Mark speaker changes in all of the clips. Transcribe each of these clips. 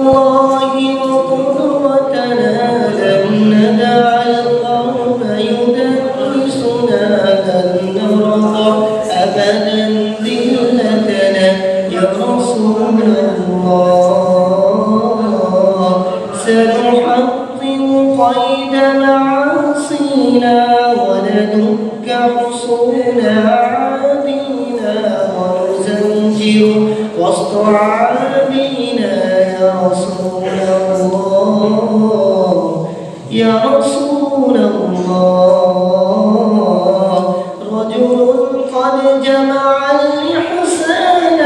Speaker 1: الله وقدرتنا لن ندع القوم يدنسنا لن نرضى أبدا ذلتنا يا رسول الله سنحطم قيد معاصينا وندك حصون عادينا ونزنجر وسط عادينا يا رسول الله يا رسول الله رجل قد جمع الإحسان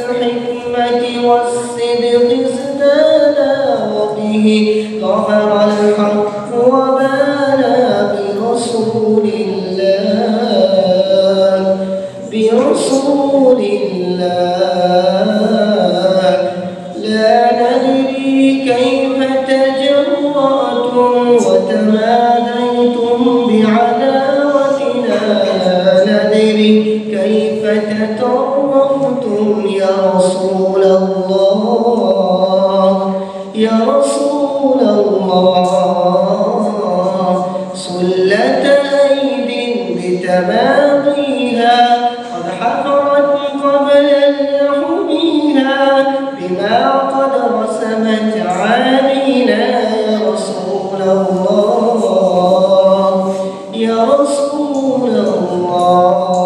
Speaker 1: بالحكمة والصدق ازدانا وبه ظهر الحق وبانا برسول الله برسول الله لا ندري كيف تجرأتم وتماديتم بعداوتنا لا ندري كيف تطرفتم يا رسول الله يا رسول الله سلة أيد بتماضيها قد حفرت قبل يحميها بما قد رسمت عالينا يا رسول الله يا رسول الله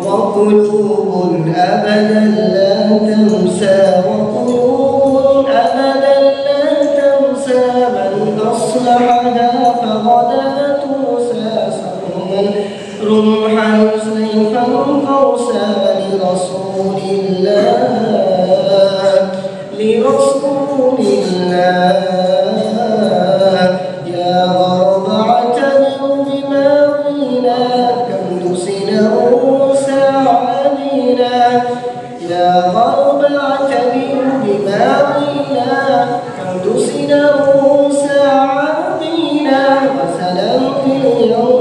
Speaker 1: وقلوب أبدا لا تنسى وقلوب أبدا لا تنسى من أصلحها فغدا ترسى سهما رمحا سيفا قوسا لرسول الله لرسول الله يا غرب اعتبروا بماضينا كم نسنا موسى علينا يا غرب اعتبروا بماضينا كم نسنا موسى علينا وسلام اليوم